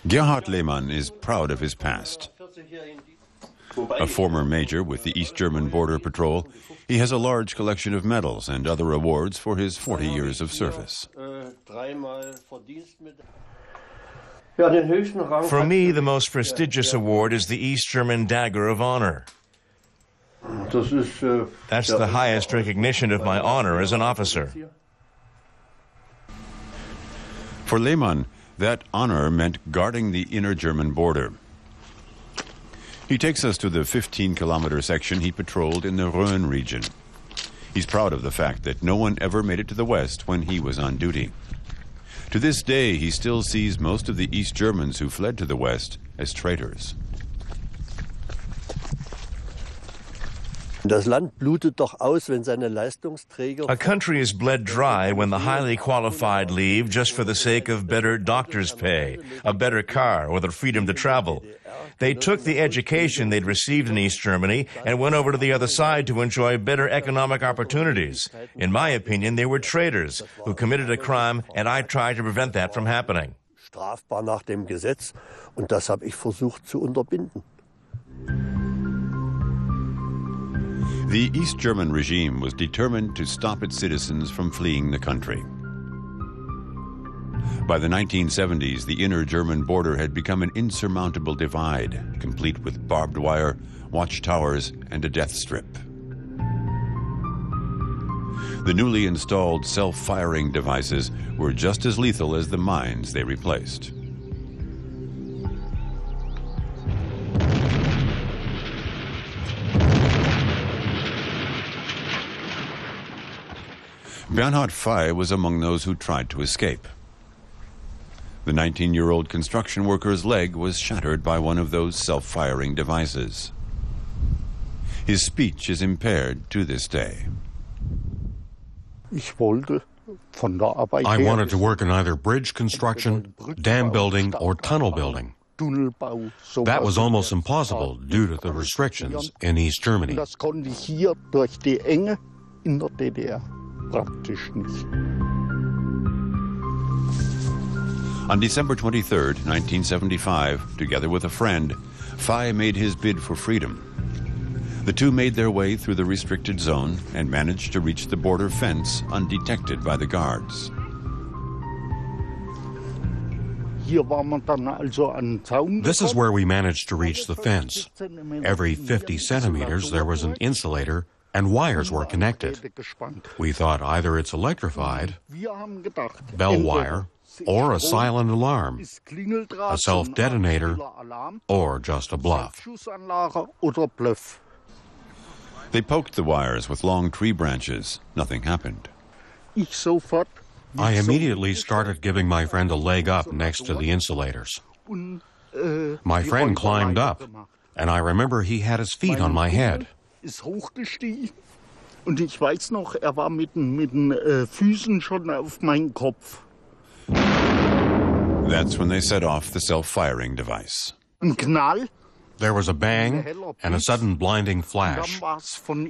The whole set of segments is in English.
Bernhard Lehmann is proud of his past. A former major with the East German Border Patrol, he has a large collection of medals and other awards for his 40 years of service. For me, the most prestigious award is the East German Dagger of Honor. That's the highest recognition of my honor as an officer. For Lehmann, that honor meant guarding the inner German border. He takes us to the 15-kilometer section he patrolled in the Rhön region. He's proud of the fact that no one ever made it to the west when he was on duty. To this day, he still sees most of the East Germans who fled to the west as traitors. A country is bled dry when the highly qualified leave just for the sake of better doctor's pay, a better car, or the freedom to travel. They took the education they'd received in East Germany and went over to the other side to enjoy better economic opportunities. In my opinion, they were traitors who committed a crime, and I tried to prevent that from happening. Strafbar nach dem Gesetz, und das habe ich versucht zu unterbinden. The East German regime was determined to stop its citizens from fleeing the country. By the 1970s, the inner German border had become an insurmountable divide, complete with barbed wire, watchtowers, and a death strip. The newly installed self-firing devices were just as lethal as the mines they replaced. Bernhard Fey was among those who tried to escape. The 19-year-old construction worker's leg was shattered by one of those self-firing devices. His speech is impaired to this day. I wanted to work in either bridge construction, dam building, or tunnel building. That was almost impossible due to the restrictions in East Germany. On December 23, 1975, together with a friend, Fey made his bid for freedom. The two made their way through the restricted zone and managed to reach the border fence undetected by the guards. This is where we managed to reach the fence. Every 50 centimeters there was an insulator and wires were connected. We thought either it's electrified, bell wire, or a silent alarm, a self-detonator, or just a bluff. They poked the wires with long tree branches. Nothing happened. I immediately started giving my friend a leg up next to the insulators. My friend climbed up, and I remember he had his feet on my head. Und ich weiß noch, war mit den Füßen schon auf meinen Kopf. That's when they set off the self-firing device. Ein Knall. There was a bang and a sudden blinding flash.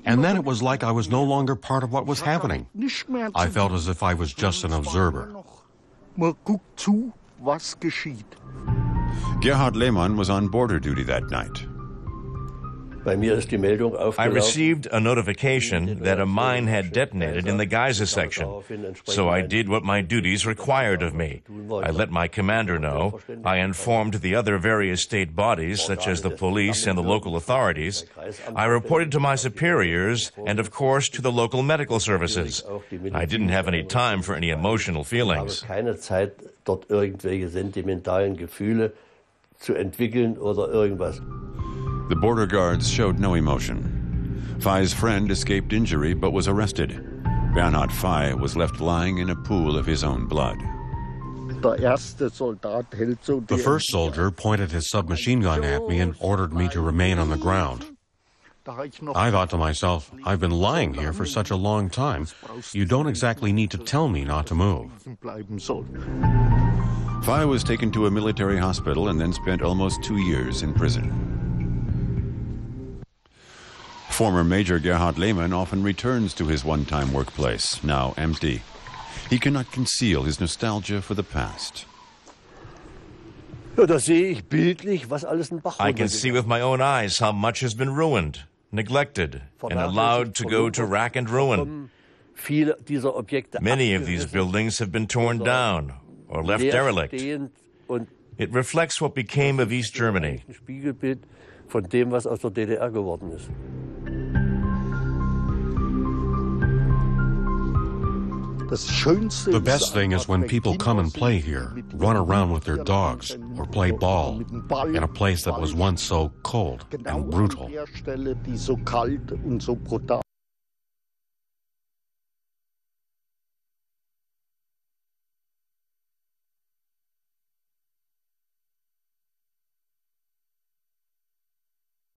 And then it was like I was no longer part of what was happening. I felt as if I was just an observer. Man guckt zu, was geschieht. Bernhard Lehmann was on border duty that night. I received a notification that a mine had detonated in the Geyser section, so I did what my duties required of me. I let my commander know. I informed the other various state bodies, such as the police and the local authorities. I reported to my superiors and, of course, to the local medical services. I didn't have any time for any emotional feelings. The border guards showed no emotion. Fey's friend escaped injury but was arrested. Bernhard Fey was left lying in a pool of his own blood. The first soldier pointed his submachine gun at me and ordered me to remain on the ground. I thought to myself, I've been lying here for such a long time. You don't exactly need to tell me not to move. Fey was taken to a military hospital and then spent almost 2 years in prison. Former Major Bernhard Lehmann often returns to his one-time workplace, now empty. He cannot conceal his nostalgia for the past. Ja, da sehe ich bildlich, was alles in Bach I can see with my own eyes how much has been ruined, neglected, and allowed to go to rack and ruin. Viele dieser Objekte Many of these buildings have been torn down or left derelict. It reflects what became of East Germany. Ein Spiegelbild von dem, was aus der DDR geworden ist. The best thing is when people come and play here, run around with their dogs, or play ball in a place that was once so cold and brutal.